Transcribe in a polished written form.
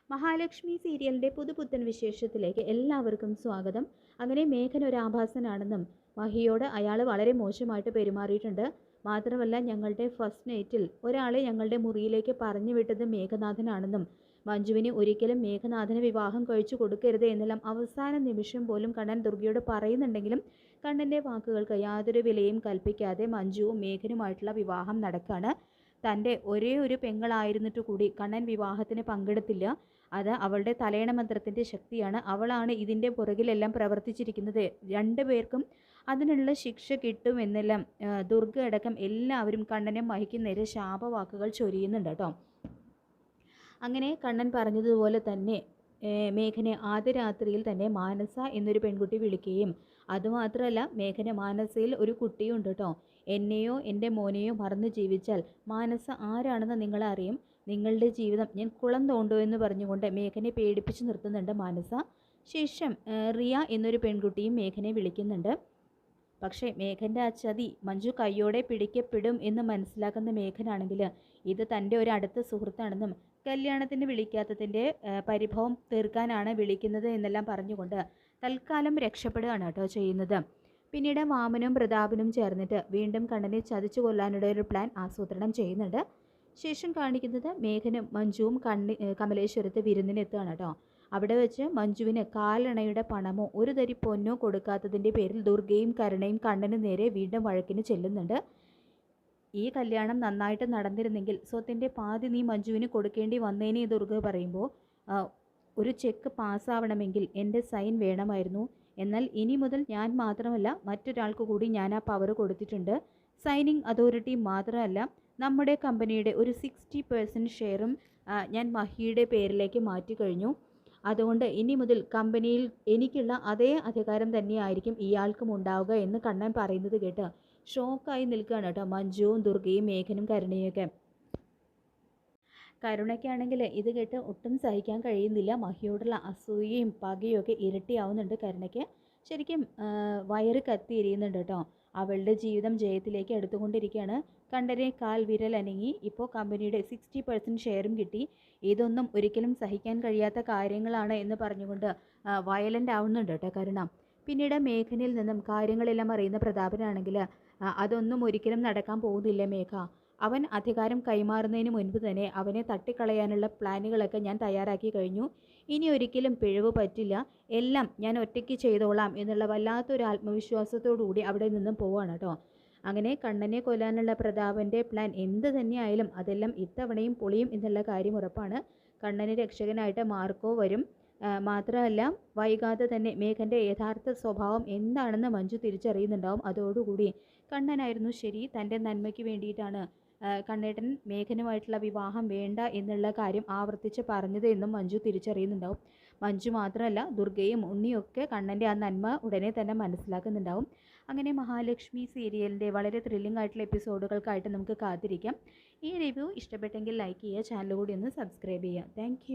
മഹാലക്ഷ്മി സീരിയലിൻ്റെ പുതുപുത്തൻ വിശേഷത്തിലേക്ക് എല്ലാവർക്കും സ്വാഗതം. അങ്ങനെ മേഘൻ ഒരു ആഭാസനാണെന്നും മഹിയോട് അയാൾ വളരെ മോശമായിട്ട് പെരുമാറിയിട്ടുണ്ട്. മാത്രമല്ല ഞങ്ങളുടെ ഫസ്റ്റ് നൈറ്റിൽ ഒരാളെ ഞങ്ങളുടെ മുറിയിലേക്ക് പറഞ്ഞു വിട്ടത് മേഘനാഥനാണെന്നും മഞ്ജുവിന് ഒരിക്കലും മേഘനാഥന് വിവാഹം കഴിച്ചു കൊടുക്കരുത് എന്നെല്ലാം അവസാന നിമിഷം പോലും കണ്ണൻ ദുർഗയോട് പറയുന്നുണ്ടെങ്കിലും കണ്ണൻ്റെ വാക്കുകൾക്ക് യാതൊരു വിലയും കൽപ്പിക്കാതെ മഞ്ജുവും മേഘനുമായിട്ടുള്ള വിവാഹം നടക്കുകയാണ്. തൻ്റെ ഒരേ ഒരു പെങ്ങളായിരുന്നിട്ട് കൂടി കണ്ണൻ വിവാഹത്തിന് പങ്കെടുത്തില്ല. അത് അവളുടെ തലയണ മന്ത്രത്തിൻ്റെ ശക്തിയാണ്. അവളാണ് ഇതിൻ്റെ പുറകിലെല്ലാം പ്രവർത്തിച്ചിരിക്കുന്നത്. രണ്ടുപേർക്കും അതിനുള്ള ശിക്ഷ കിട്ടുമെന്നെല്ലാം ദുർഗ അടക്കം എല്ലാവരും കണ്ണനും മഹിക്കും നേരെ ശാപവാക്കുകൾ ചൊരിയുന്നുണ്ട് കേട്ടോ. അങ്ങനെ കണ്ണൻ പറഞ്ഞതുപോലെ തന്നെ മേഘനെ ആദ്യ രാത്രിയിൽ തന്നെ മാനസ എന്നൊരു പെൺകുട്ടി വിളിക്കുകയും അതുമാത്രമല്ല മേഘന മാനസയിൽ ഒരു കുട്ടിയുണ്ട് കേട്ടോ. എന്നെയോ എൻ്റെ മോനെയോ മറന്ന് ജീവിച്ചാൽ മാനസ ആരാണെന്ന് നിങ്ങളറിയും. നിങ്ങളുടെ ജീവിതം ഞാൻ കുളം തോണ്ടുമെന്ന് പറഞ്ഞുകൊണ്ട് മേഘനെ പേടിപ്പിച്ച് നിർത്തുന്നുണ്ട് മാനസ. ശേഷം റിയ എന്നൊരു പെൺകുട്ടിയും മേഘനെ വിളിക്കുന്നുണ്ട്. പക്ഷേ മേഘൻ്റെ ആ ചതി മഞ്ജു കയ്യോടെ പിടിക്കപ്പെടും എന്ന് മനസ്സിലാക്കുന്ന മേഘനാണെങ്കിൽ ഇത് തൻ്റെ ഒരു അടുത്ത സുഹൃത്താണെന്നും കല്യാണത്തിന് വിളിക്കാത്തതിൻ്റെ പരിഭവം തീർക്കാനാണ് വിളിക്കുന്നത് എന്നെല്ലാം പറഞ്ഞുകൊണ്ട് തൽക്കാലം രക്ഷപ്പെടുകയാണ് കേട്ടോ ചെയ്യുന്നത്. പിന്നീട് വാമനും പ്രതാപനും ചേർന്നിട്ട് വീണ്ടും കണ്ണനെ ചതിച്ചു കൊല്ലാനുള്ള ഒരു പ്ലാൻ ആസൂത്രണം ചെയ്യുന്നുണ്ട്. ശേഷം കാണിക്കുന്നത് മേഘനും മഞ്ജുവും കമലേശ്വരത്ത് വിരുന്നിനെത്തുകയാണ് കേട്ടോ. അവിടെ വെച്ച് മഞ്ജുവിന് കാലണയുടെ പണമോ ഒരു തരി പൊന്നോ കൊടുക്കാത്തതിൻ്റെ പേരിൽ ദുർഗയും കരുണയും കണ്ണന് നേരെ വീണ്ടും വഴക്കിന് ചെല്ലുന്നുണ്ട്. ഈ കല്യാണം നന്നായിട്ട് നടന്നിരുന്നെങ്കിൽ സ്വത്തിൻ്റെ പാതി നീ മഞ്ജുവിന് കൊടുക്കേണ്ടി വന്നേനെ ദുർഗ പറയുമ്പോൾ ഒരു ചെക്ക് പാസ്സാവണമെങ്കിൽ എൻ്റെ സൈൻ വേണമായിരുന്നു. എന്നാൽ ഇനി മുതൽ ഞാൻ മാത്രമല്ല മറ്റൊരാൾക്ക് കൂടി ഞാൻ ആ പവർ കൊടുത്തിട്ടുണ്ട്. സൈനിങ് അതോറിറ്റി മാത്രമല്ല നമ്മുടെ കമ്പനിയുടെ ഒരു 60% ഷെയറും ഞാൻ മഹിയുടെ പേരിലേക്ക് മാറ്റി കഴിഞ്ഞു. അതുകൊണ്ട് ഇനി മുതൽ കമ്പനിയിൽ എനിക്കുള്ള അതേ അധികാരം തന്നെയായിരിക്കും ഇയാൾക്കും ഉണ്ടാവുക എന്ന് കണ്ണൻ പറയുന്നത് കേട്ട് ഷോക്കായി നിൽക്കുകയാണ് കേട്ടോ മഞ്ജുവും ദുർഗയും മേഘനും കരുണയൊക്കെ. കരുണയ്ക്കാണെങ്കിൽ ഇത് കേട്ട് ഒട്ടും സഹിക്കാൻ കഴിയുന്നില്ല. മഹിയോടുള്ള അസൂയയും പകയും ഒക്കെ ഇരട്ടിയാവുന്നുണ്ട് കരുണയ്ക്ക്. ശരിക്കും വയറ് കത്തിയെരിയുന്നുണ്ട് കേട്ടോ. അവളുടെ ജീവിതം ജയത്തിലേക്ക് എടുത്തുകൊണ്ടിരിക്കുകയാണ്. കണ്ടനെ കാൽ വിരൽ അനങ്ങി. ഇപ്പോൾ കമ്പനിയുടെ 60% ഷെയറും കിട്ടി. ഇതൊന്നും ഒരിക്കലും സഹിക്കാൻ കഴിയാത്ത കാര്യങ്ങളാണ് എന്ന് പറഞ്ഞുകൊണ്ട് വയലൻ്റ് ആവുന്നുണ്ട് കേട്ടോ കരുണ. പിന്നീട് മേഘനിൽ നിന്നും കാര്യങ്ങളെല്ലാം അറിയുന്ന പ്രതാപനാണെങ്കിൽ അതൊന്നും ഒരിക്കലും നടക്കാൻ പോകുന്നില്ല മേഘ. അവൻ അധികാരം കൈമാറുന്നതിന് മുൻപ് തന്നെ അവനെ തട്ടിക്കളയാനുള്ള പ്ലാനുകളൊക്കെ ഞാൻ തയ്യാറാക്കി കഴിഞ്ഞു. ഇനി ഒരിക്കലും പിഴവ് പറ്റില്ല. എല്ലാം ഞാൻ ഒറ്റയ്ക്ക് ചെയ്തോളാം എന്നുള്ള വല്ലാത്തൊരു ആത്മവിശ്വാസത്തോടുകൂടി അവിടെ നിന്നും പോവാണ് കേട്ടോ. അങ്ങനെ കണ്ണനെ കൊല്ലാനുള്ള പ്രതാപൻ്റെ പ്ലാൻ എന്ത് തന്നെയായാലും അതെല്ലാം ഇത്തവണയും പൊളിയും എന്നുള്ള കാര്യം ഉറപ്പാണ്. കണ്ണന് രക്ഷകനായിട്ട് മാർക്കോ വരും. മാത്രമല്ല വൈകാതെ തന്നെ മേഘൻ്റെ യഥാർത്ഥ സ്വഭാവം എന്താണെന്ന് മഞ്ജു തിരിച്ചറിയുന്നുണ്ടാവും. അതോടുകൂടി കണ്ണനായിരുന്നു ശരി, തൻ്റെ നന്മയ്ക്ക് വേണ്ടിയിട്ടാണ് കണ്ണേട്ടൻ മേഘനുമായിട്ടുള്ള വിവാഹം വേണ്ട എന്നുള്ള കാര്യം ആവർത്തിച്ച് പറഞ്ഞത് എന്നും മഞ്ജു തിരിച്ചറിയുന്നുണ്ടാവും. മഞ്ജു മാത്രമല്ല ദുർഗയും ഉണ്ണിയൊക്കെ കണ്ണൻ്റെ ആ നന്മ ഉടനെ തന്നെ മനസ്സിലാക്കുന്നുണ്ടാവും. അങ്ങനെ മഹാലക്ഷ്മി സീരിയലിൻ്റെ വളരെ ത്രില്ലിംഗ് ആയിട്ടുള്ള എപ്പിസോഡുകൾക്കായിട്ട് നമുക്ക് കാത്തിരിക്കാം. ഈ റിവ്യൂ ഇഷ്ടപ്പെട്ടെങ്കിൽ ലൈക്ക് ചെയ്യുക, ചാനൽ കൂടി ഒന്ന് സബ്സ്ക്രൈബ് ചെയ്യുക. താങ്ക്